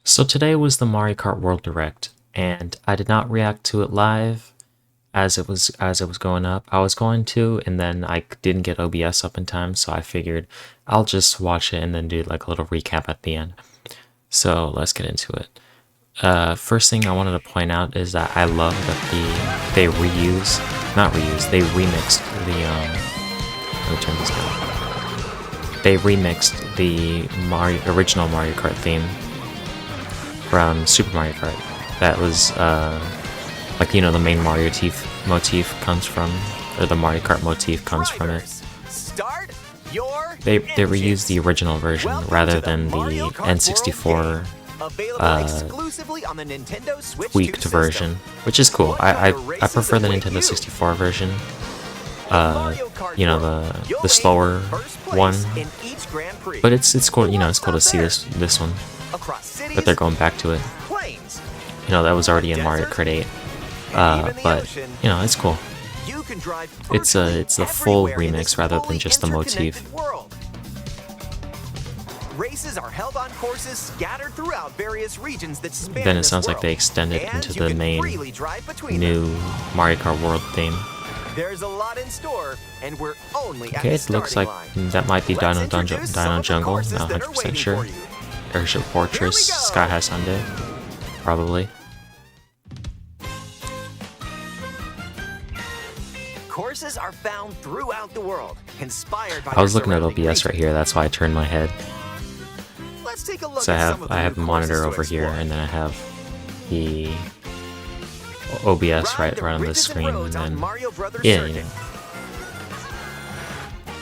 So today was the Mario Kart World Direct, and I did not react to it live as it was going up. I was going to, and then I didn't get OBS up in time, so I figured I'll just watch it and then do like a little recap at the end. So let's get into it. First thing I wanted to point out is that I love that they they remixed the let me turn this down. They remixed the original Mario Kart theme from Super Mario Kart. That was like, you know, the main Mario motif comes from, or the Mario Kart motif comes from it. They reused the original version rather than the N64 tweaked version, which is cool. I prefer the Nintendo 64 version. You know, the slower one, but it's cool. You know, it's cool to see this one, but they're going back to it. You know, that was already in Mario Kart 8, but you know, it's cool. It's a full remix rather than just the motif. Races are held on courses scattered throughout various regions that span Then it sounds like they extended into the main new Mario Kart World theme. There's a lot in store, and we're only okay, it looks like that might be Dino Jungle, not 100% sure. Airship Fortress, Sky High Sundae, probably. Courses are found throughout the world, inspired by I was looking at OBS right here, that's why I turned my head. Let's take a look So at I have a monitor over here, and then I have the OBS right on the screen, and then yeah,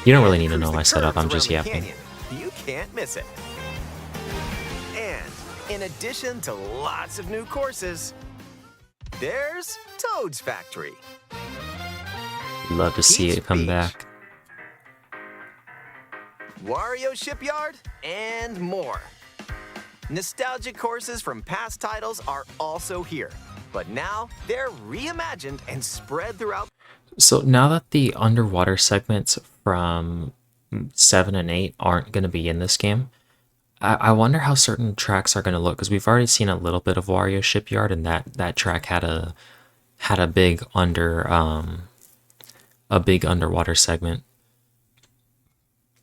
you don't really need to know my setup. I'm just yapping. You can't miss it. And in addition to lots of new courses, there's Toad's Factory. Love to see it come back. Wario Shipyard, and more. Nostalgic courses from past titles are also here, but now they're reimagined and spread throughout. So now that the underwater segments from 7 and 8 aren't going to be in this game, I wonder how certain tracks are going to look, because we've already seen a little bit of Wario Shipyard, and that track had a big underwater segment.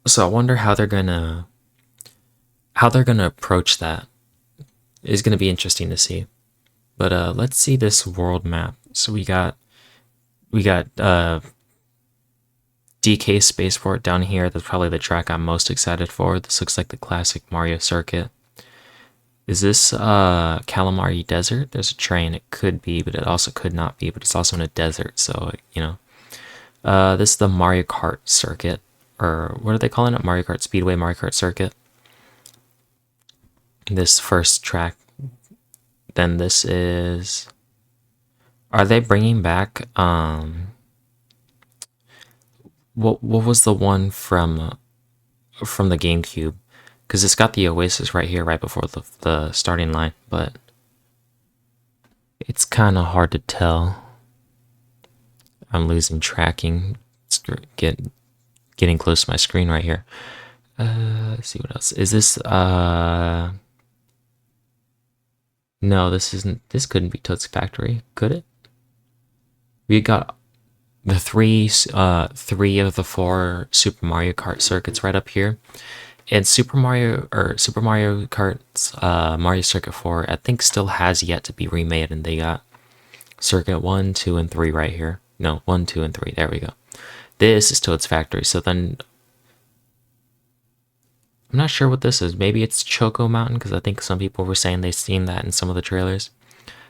So I wonder how they're gonna approach that. It's gonna be interesting to see. But let's see this world map. So we got DK Spaceport down here. That's probably the track I'm most excited for. This looks like the classic Mario circuit. Is this Calamari Desert? There's a train. It could be, but it also could not be. But it's also in a desert, so you know. This is the Mario Kart circuit. Or what are they calling it? Mario Kart Speedway, Mario Kart Circuit. This first track. Then this is... Are they bringing back... What was the one from the GameCube? Because it's got the Oasis right here, right before the starting line. But it's kind of hard to tell. I'm losing tracking. Getting close to my screen right here. Let's see what else. Is this no, this couldn't be Toad's Factory, could it? We got the three of the 4 Super Mario Kart circuits right up here. And Super Mario Kart's Mario Circuit 4, I think, still has yet to be remade, and they got Circuit 1, 2, and 3 right here. No, 1, 2, and 3. There we go. This is Toad's Factory, so then... I'm not sure what this is. Maybe it's Choco Mountain, because I think some people were saying they've seen that in some of the trailers.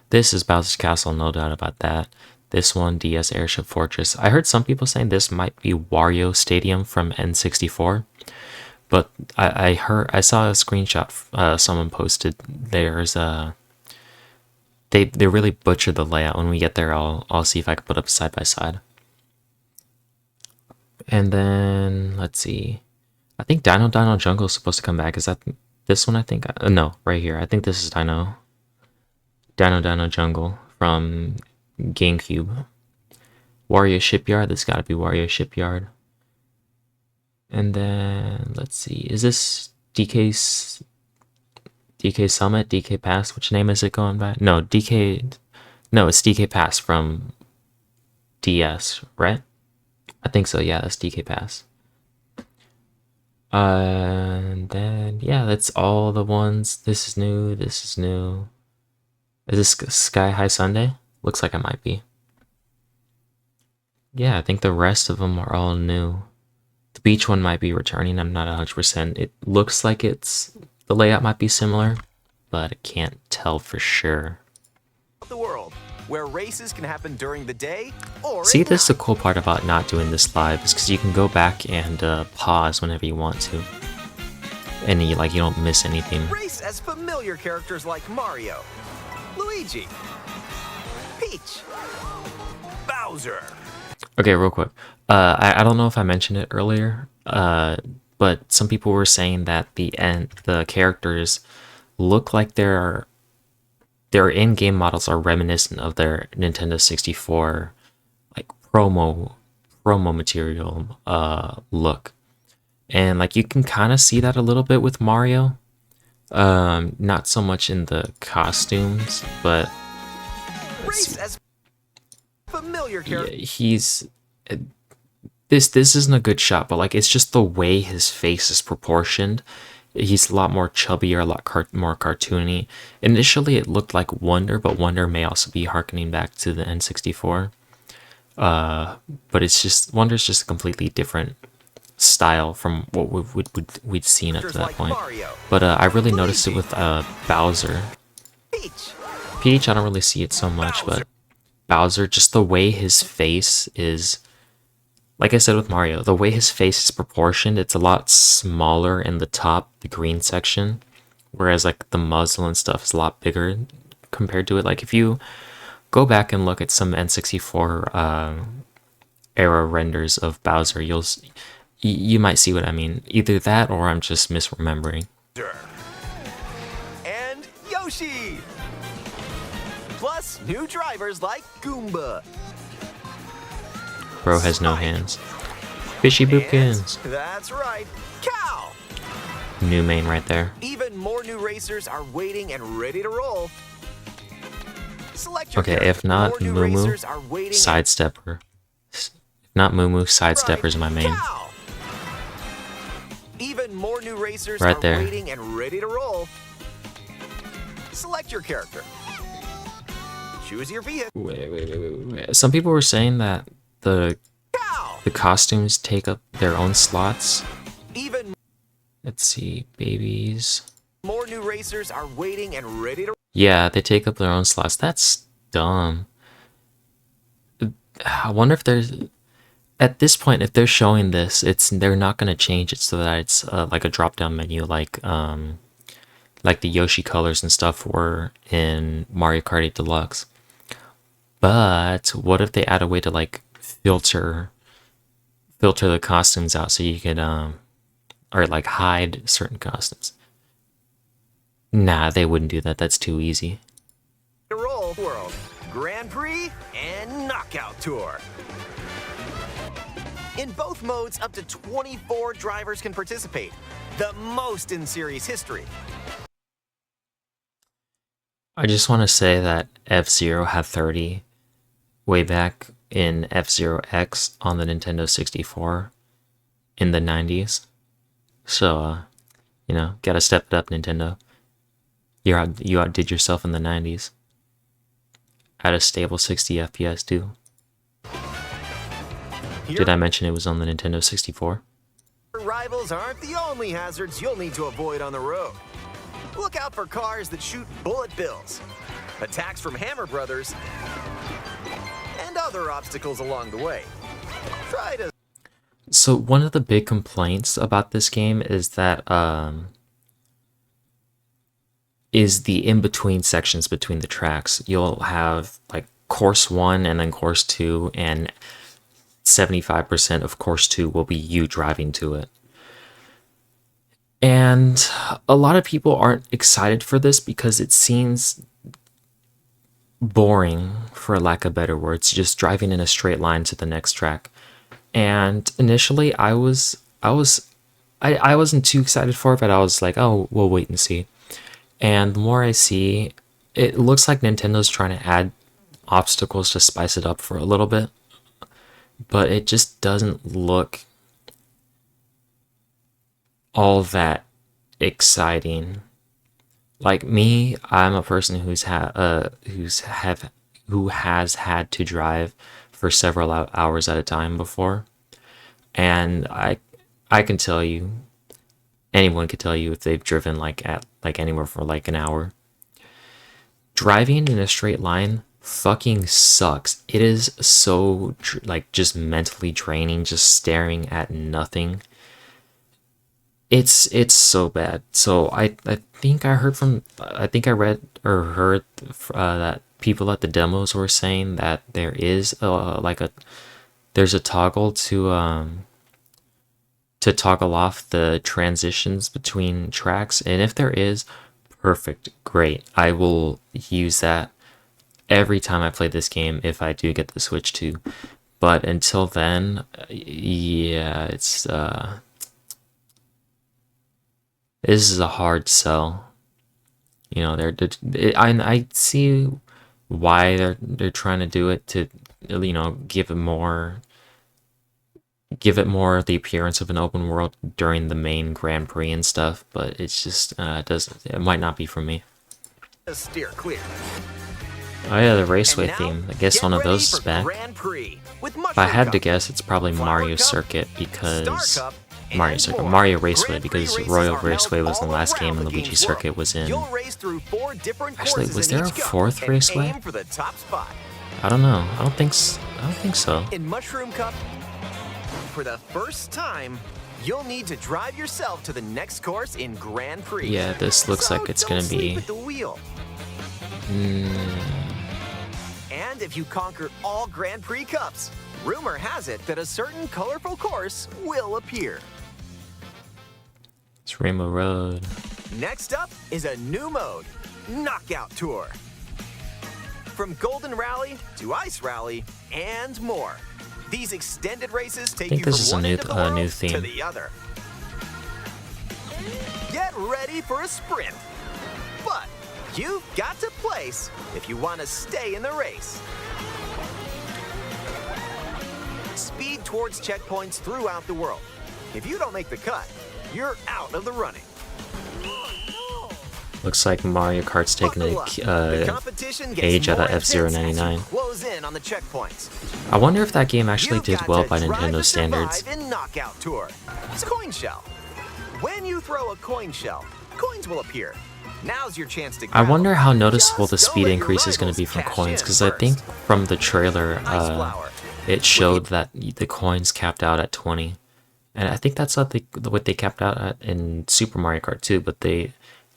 This is Bowser's Castle, no doubt about that. This one, DS Airship Fortress. I heard some people saying this might be Wario Stadium from N64, but I saw a screenshot someone posted. There's they really butchered the layout. When we get there, I'll see if I can put up side by side. And then, let's see. I think Dino Jungle is supposed to come back. Is that this one, I think? No, right here. I think this is Dino Jungle from GameCube. Wario Shipyard. This gotta be Wario Shipyard. And then, let's see. Is this DK's DK Summit, DK Pass. Which name is it going by? No, DK. No, it's DK Pass from DS, right? I think so. Yeah, that's DK Pass. And then yeah, that's all the ones. This is new. This is new. Is this Sky High Sunday? Looks like it might be. Yeah, I think the rest of them are all new. The beach one might be returning. I'm not 100%. It looks like the layout might be similar, but I can't tell for sure. The world, where races can happen during the day or See, at this is the night. cool part about not doing this live is because you can go back and pause whenever you want to, and you don't miss anything. Race as familiar characters like Mario, Luigi, Peach, Bowser. Okay, real quick. I don't know if I mentioned it earlier, but some people were saying that the characters look like their in-game models are reminiscent of their Nintendo 64 like promo material look. And like you can kind of see that a little bit with Mario. Not so much in the costumes, but Race as familiar yeah, characters. he's this isn't a good shot, but like it's just the way his face is proportioned. He's a lot more chubbier, a lot more cartoony. Initially, it looked like Wonder, but Wonder may also be harkening back to the N64. But it's just Wonder's just a completely different style from what we'd seen up to that Like point. Mario, But I really noticed it with Bowser. Peach, Peach, I don't really see it so much, but Bowser, just the way his face is, like I said with Mario, the way his face is proportioned, it's a lot smaller in the top, the green section, whereas like the muzzle and stuff is a lot bigger compared to it. Like if you go back and look at some N64 era renders of Bowser, you might see what I mean. Either that or I'm just misremembering. and Yoshi. Plus, new drivers like Goomba. Bro has no hands. Fishy Boopkins. And that's right, Cow. New main right there. Even more new racers are waiting and ready to roll. Select your Okay, character. if not More new Moo Moo, racers are waiting Sidestepper. If not Moo Moo, Sidestepper's my main. Cow. Even more new racers Right are there. waiting and ready to roll. Select your character. Choose your vehicle. Wait. Some people were saying that the Cow. costumes take up their own slots. Even Let's see, babies. more new racers are waiting and ready to. Yeah, they take up their own slots. That's dumb. I wonder if there's at this point if they're showing this, they're not gonna change it so that it's like a drop-down menu like the Yoshi colors and stuff were in Mario Kart 8 Deluxe. But what if they add a way to like filter the costumes out so you could or like hide certain costumes? Nah, they wouldn't do that. That's too easy. Roll World Grand Prix and Knockout Tour. In both modes, up to 24 drivers can participate, the most in series history. I just want to say that F-Zero had 30 way back in F-Zero X on the Nintendo 64 in the 90s. So, gotta step it up, Nintendo. You outdid yourself in the 90s. At a stable 60 FPS too. Did I mention it was on the Nintendo 64? Your rivals aren't the only hazards you'll need to avoid on the road. Look out for cars that shoot bullet bills, attacks from Hammer Brothers, and other obstacles along the way. Try to. So one of the big complaints about this game is that is the in-between sections between the tracks. You'll have like course 1 and then course 2, and 75% of course 2 will be you driving to it. And a lot of people aren't excited for this because it seems boring, for lack of better words, just driving in a straight line to the next track. And initially I wasn't too excited for it, but I was like, oh, we'll wait and see. And the more I see, it looks like Nintendo's trying to add obstacles to spice it up for a little bit, but it just doesn't look all that exciting. Like me, I'm a person who has had to drive for several hours at a time before, and I can tell you, anyone could tell you if they've driven like at like anywhere for like an hour. Driving in a straight line fucking sucks. It is so like just mentally draining, just staring at nothing. It's so bad. So I think I think I read or heard that people at the demos were saying that there is there's a toggle to toggle off the transitions between tracks, and if there is, perfect, great. I will use that every time I play this game if I do get the Switch 2. But until then, yeah, this is a hard sell. You know, I see why they're trying to do it to, you know, give it more the appearance of an open world during the main Grand Prix and stuff, but it's just it might not be for me. Steer clear. Oh yeah, the raceway And now, theme. I guess get one of ready those for is back. Grand Prix with If I had to Mushroom guess, it's probably Flower Mario Cup, Circuit because Star Cup, Mario and Circuit, more. Mario Raceway Grand Prix because races Royal are Raceway held was the all last game around and the Luigi game's Circuit world. was in. You'll race through 4 different Actually, courses was in there a each cup fourth and raceway? aim for the top spot. I don't know. I don't think so. In Mushroom Cup, for the first time, you'll need to drive yourself to the next course in Grand Prix. Yeah, this looks So like it's don't gonna sleep be. at the wheel. And if you conquer all Grand Prix Cups, rumor has it that a certain colorful course will appear. It's Rainbow Road. Next up is a new mode, Knockout Tour. From Golden Rally to Ice Rally and more. These extended races take think you this from is a one new- end of the new world to theme. the other. Get ready for a sprint. But you've got to place if you want to stay in the race. Speed towards checkpoints throughout the world. If you don't make the cut, you're out of the running. Looks like Mario Kart's taking Buckle up. The a competition gets page out more of F-Zero intense as you 99. close in on the checkpoints. I wonder if that game actually You've did got well to by drive Nintendo to standards. survive in Knockout Tour. It's a coin shell. When you throw a coin shell, coins will appear. Now's your chance to I grab wonder them. how noticeable the Just don't speed let your increase is going to be rivals from cash coins, in because I first. think from the trailer, Ice flower. it showed that the coins capped out at 20. And I think that's what they capped out at in Super Mario Kart 2, but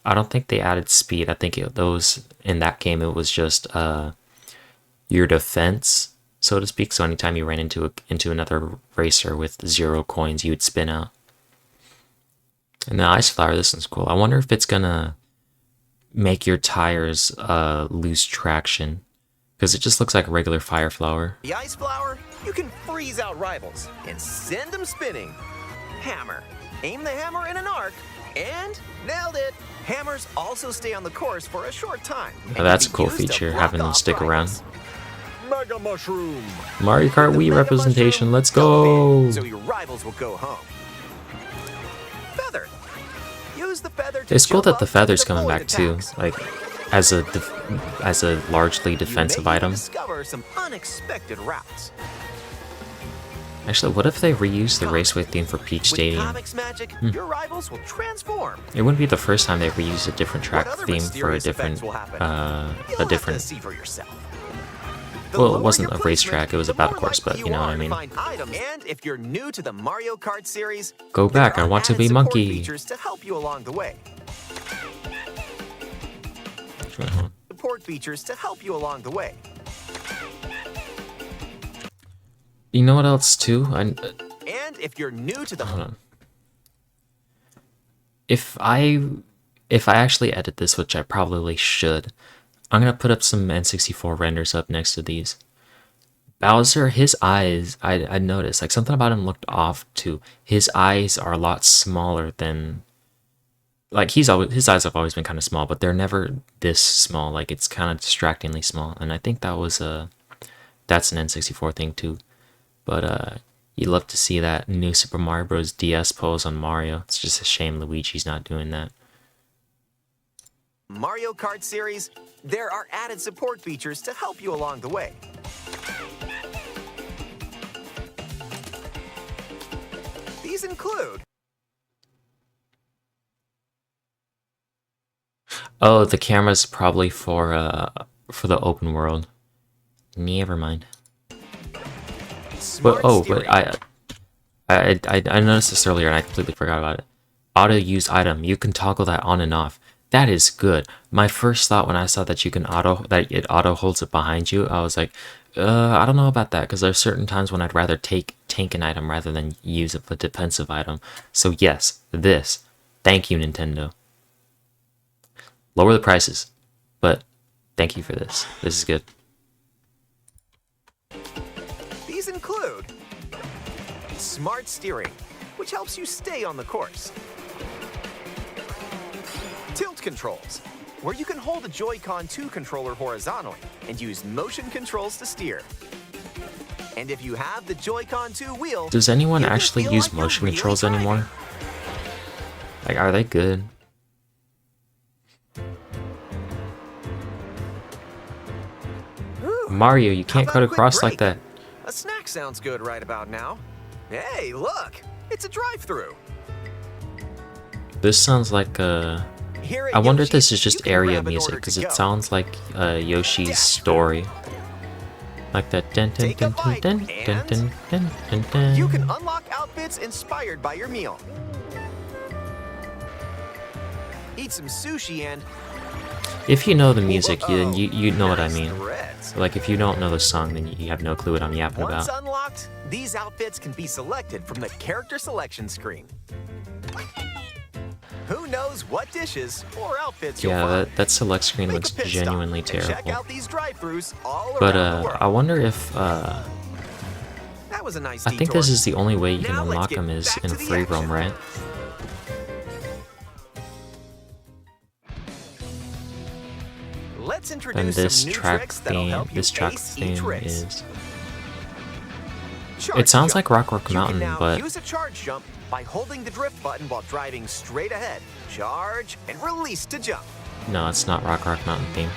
I don't think they added speed. I think those in that game, it was just your defense, so to speak. So anytime you ran into another racer with 0 coins, you'd spin out. And the ice flower, this one's cool. I wonder if it's gonna make your tires lose traction, because it just looks like a regular fire flower. The ice flower, you can freeze out rivals and send them spinning. Hammer. Aim the hammer in an arc, and nailed it. Hammers also stay on the course for a short time. and Now that's a can be cool used to feature, block having them off stick rivals. around. Mega Mushroom. Mario Kart The Wii Mega representation, Mushroom, let's go go! big, so your rivals will go home. Feather. Use the feather to It's cool jump that the up feather's and coming avoid back too, attacks. like as a largely defensive You may even item. discover some unexpected routes. Actually, what if they reuse the raceway theme for Peach With Stadium? comics magic, your rivals will transform. It wouldn't be the first time they reused a different track What other theme for a mysterious effects different will happen? a You'll have to different. see for yourself. The Well, it lower wasn't your a racetrack, placement, it was a the battle more course, but likely you know what I are to mean. find items. And if you're new to the Mario Kart series, Go there back, I are want to added be support Monkey. features to help you along the way. Support features to help you along the way. You know what else too? And if you're new to the Hold on. If I actually edit this, which I probably should, I'm gonna put up some N64 renders up next to these. Bowser, his eyes, I noticed, like something about him looked off too. His eyes are a lot smaller than like his eyes have always been kind of small, but they're never this small. Like it's kind of distractingly small, and I think that's an N64 thing too. But you love to see that new Super Mario Bros. DS pose on Mario. It's just a shame Luigi's not doing that. Mario Kart series, there are added support features to help you along the way. These include... Oh, the camera's probably for the open world. Never mind. But I noticed this earlier and I completely forgot about it. Auto use item. You can toggle that on and off. That is good. My first thought when I saw that it auto holds it behind you, I was like, I don't know about that, because there's certain times when I'd rather tank an item rather than use a defensive item. So yes, this. Thank you, Nintendo. Lower the prices, but thank you for this. This is good. These include smart steering, which helps you stay on the course. Tilt controls, where you can hold the Joy-Con 2 controller horizontally and use motion controls to steer. And if you have the Joy-Con 2 wheel, does anyone actually use motion controls anymore? Like, are they good? Mario, you can't cut across like that. A snack sounds good right about now. Hey, look! It's a drive-thru. This sounds like I wonder if this is just area music, because it sounds like Yoshi's story. Like that dun dun dun dun dun dun dun dun dun dun. You can unlock outfits inspired by your meal. Eat some sushi and... If you know the music, then you know what I mean. Like, if you don't know the song, then you have no clue what I'm yapping about. Once unlocked, these outfits can be selected from the character selection screen. Who knows what dishes or outfits you'll find? that select screen looks genuinely terrible. Check out these drive-thrus all But around the world. I wonder if That was a nice I think detour. this is the only way you can Now let's unlock get them is back in to the free roam, action. right? Let's And introduce this some new track tricks that'll theme, help you this track ace each theme race. is. Charge It sounds jump. like Rock You Mountain, can now but use a charge jump by holding the drift button while driving straight ahead. Charge and release to jump. no, it's not Rock Mountain theme.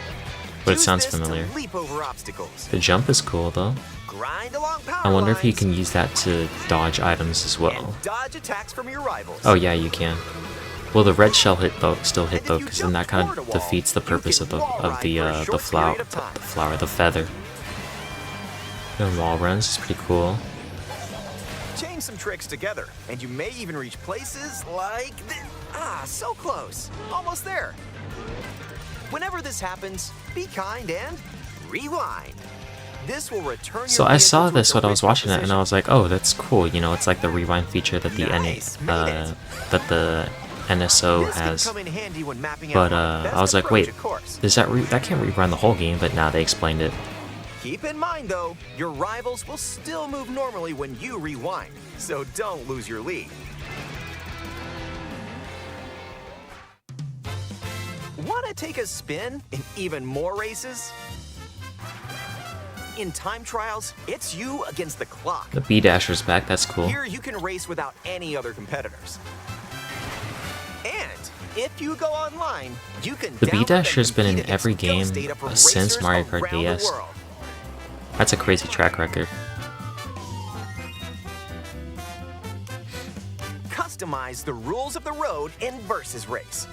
But it Use sounds this to familiar. leap over obstacles. The jump is cool though. Grind along power I wonder if you lines can use that to dodge items as well. and dodge attacks from your rivals. Oh yeah, you can. Well, the red shell still hit And if though, you because then that jump kind toward a of wall, defeats the you purpose can of wall ride for a short period of time. the feather. And wall runs is pretty cool. Chain some tricks together, and you may even reach places like this. Ah, so close. Almost there. Whenever this happens, be kind and rewind. This will return your So I saw vehicle to this its when I was original watching it, and I position. was like, "Oh, that's cool." You know, it's like the rewind feature that the Nice, made it. that the NSO This can has. come in handy when mapping But out the I was best like, approach "Wait, at course. does that can't rerun the whole game?" But now they explained it. Keep in mind, though, your rivals will still move normally when you rewind, so don't lose your lead. Want to take a spin in even more races? In time trials, it's you against the clock. The B Dasher's back. That's cool. Here you can race without any other competitors. And if you go online, you can The download and B-Dasher's been in compete every against ghost game data from since racers Mario Kart around the DS. world. That's a crazy track record. Customize the rules of the road in Versus Race.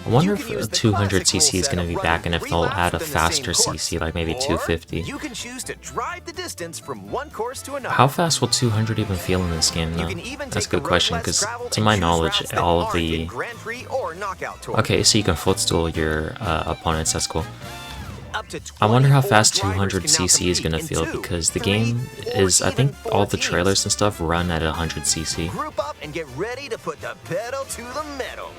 I wonder You if can use the 200 classic cc is rule going set to be of back, and running if they'll 3 add a laps within the same faster course. cc, like maybe Or 250. You can choose to drive the distance from one course to another. How fast will 200 even feel in this game, You though? can even That's a take the good road question, less because traveled to and my choose knowledge, routes that all of aren't in the... Grand Prix or Knockout Tour. Okay, so you can footstool your opponents, that's cool. Up to I wonder how 24 fast drivers 200 can now cc is compete going to in feel, 2, because the 3, game or is, I think, even all 4 the teams. trailers and stuff run at 100 cc. Group up and get ready to put the pedal to the metal.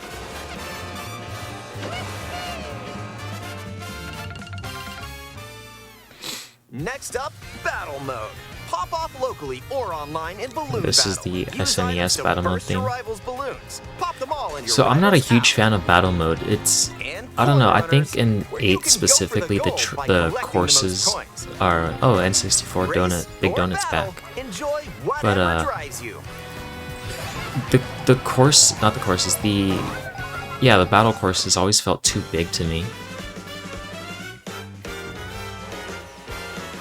Next up, Battle Mode. Pop off locally or online in balloon This battle. is the Use items SNES to battle mode burst your thing. rivals' balloons. Pop them all in your So I'm not a rivals' huge out. fan of battle mode. It's, And I don't know, I Runners, think in where you 8 can go for specifically the gold by the collecting the most courses coins. are, oh, N64 donut, Big or Donut's battle, back. Enjoy whatever drives you. The course, not the courses, the, yeah, the battle courses always felt too big to me.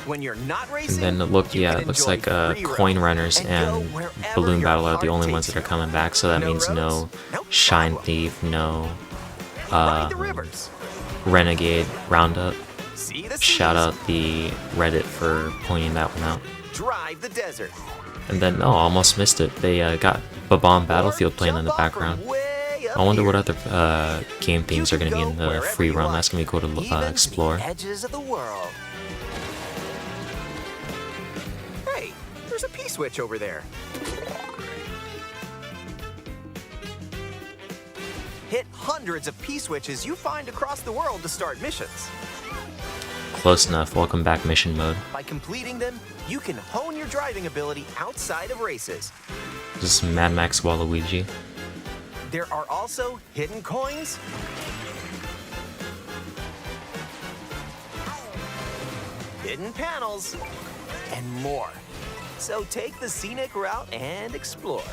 When you're not And racing, then it you can looks enjoy like free Coin roam Runners and and go wherever Balloon your Battle are the heart only ones takes that are you. coming back, so that No means no roads? Nope Shine problem. Thief, no Ride the rivers. Renegade Roundup. See the Shout seas. out the Reddit for pointing that one out. Drive the desert. And then, oh, almost missed it. They got Babam Battlefield Or playing in the jump off from background. way up I wonder here. what other game themes are You going to be can in go the wherever free you roam. like, That's going to be cool to even to explore. the edges of the world. Hey, there's a P-switch over there. Hit hundreds of P-switches you find across the world to start missions. Close enough. Welcome back, mission mode. By completing them, you can hone your driving ability outside of races. This is Mad Max Waluigi. There are also hidden coins, hidden panels, and more. So take the scenic route and explore.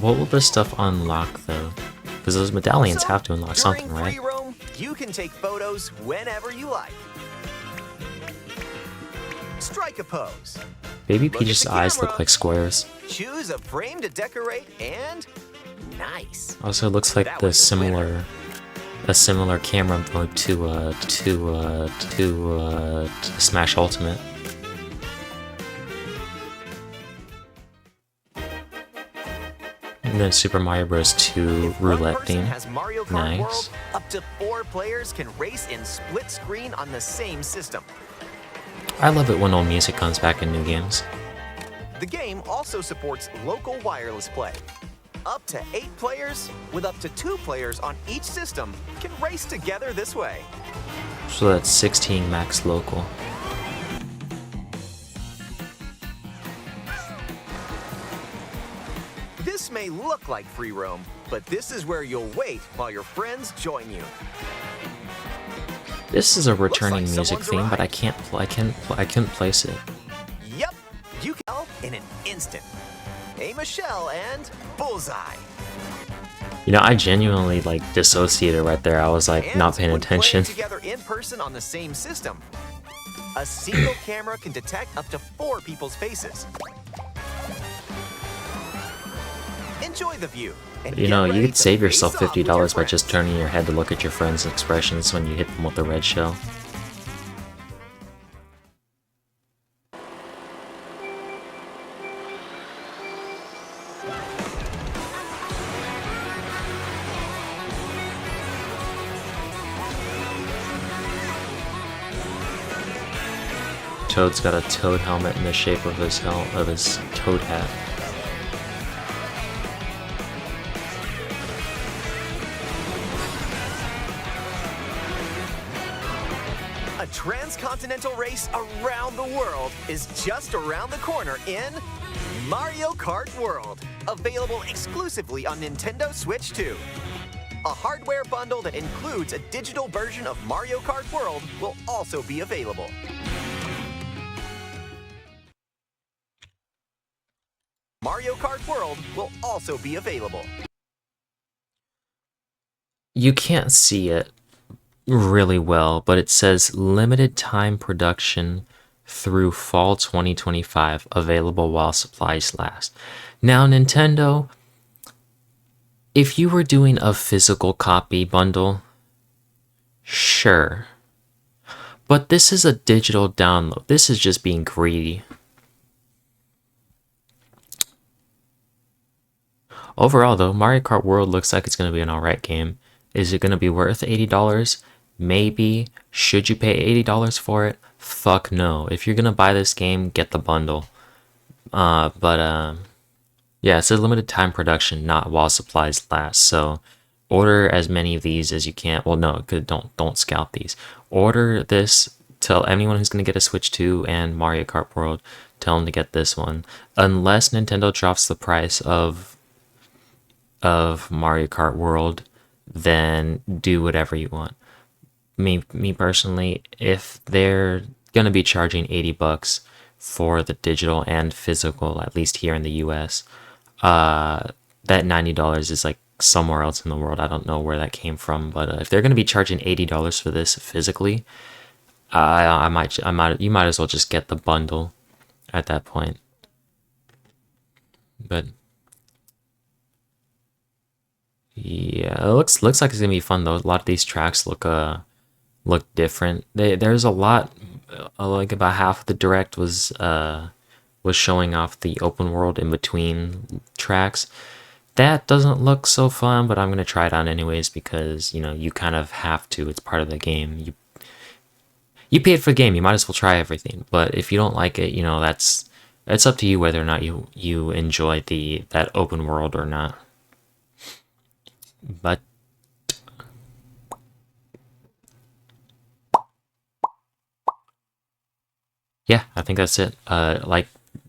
What will this stuff unlock, though? Because those medallions Also, have to unlock during something, right? free roam, you can take photos whenever you like. Strike a pose. Baby Look at Peach's the eyes camera. look like squares. Choose a frame to decorate and nice. Also, it looks like That the was a winner. a similar camera mode to Smash Ultimate. And then Super Mario Bros. 2 If one roulette person theme. has Mario Kart Nice. World, up to 4 players can race in split screen on the same system. I love it when old music comes back in new games. The game also supports local wireless play. Up to 8 players, with up to 2 players on each system, can race together this way. So that's 16 max local. This may look like free roam, but this is where you'll wait while your friends join you. This is a returning like music someone's theme, but I arrived. I couldn't place it. Yep, you can tell in an instant. Aim a shell and bullseye. You know, I genuinely like dissociated right there. I was like And not paying when attention. playing together in person on the same system, a single camera can detect up to 4 people's faces. Enjoy the view. And You get know, you ready could to save face yourself off with your $50 by friends. just turning your head to look at your friends' expressions when you hit them with the red shell. Toad's got a toad helmet in the shape of his toad hat. A transcontinental race around the world is just around the corner in Mario Kart World, available exclusively on Nintendo Switch 2. A hardware bundle that includes a digital version of Mario Kart World will also be available. Mario Kart World will also be available. You can't see it really well, but it says limited time production through fall 2025, available while supplies last. Now, Nintendo, if you were doing a physical copy bundle, sure. But this is a digital download. This is just being greedy. Overall, though, Mario Kart World looks like it's going to be an alright game. Is it going to be worth $80? Maybe. Should you pay $80 for it? Fuck no. If you're going to buy this game, get the bundle. Yeah, it's a limited time production, not while supplies last. So order as many of these as you can. Well, no, don't scalp these. Order this. Tell anyone who's going to get a Switch 2 and Mario Kart World tell them to get this one. Unless Nintendo drops the price of Mario Kart World, then do whatever you want. Me personally, if they're gonna be charging $80 for the digital and physical, at least here in the US, that $90 is like somewhere else in the world. I don't know where that came from, but if they're gonna be charging $80 for this physically, you might as well just get the bundle at that point. But yeah, it looks like it's gonna be fun though. A lot of these tracks look different. There's a lot, like about half of the direct was showing off the open world in between tracks. That doesn't look so fun, but I'm gonna try it out anyways because you kind of have to. It's part of the game. You paid for the game. You might as well try everything. But if you don't like it, that's up to you whether or not you enjoy that open world or not. But yeah, I think that's it.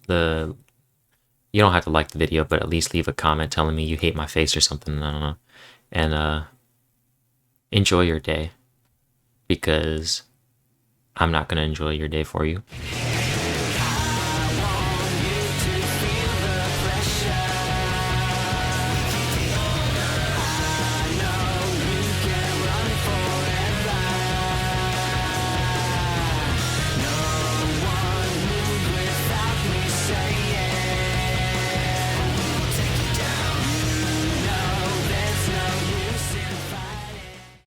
The you don't have to like the video, but at least leave a comment telling me you hate my face or something. I don't know. And enjoy your day because I'm not gonna enjoy your day for you.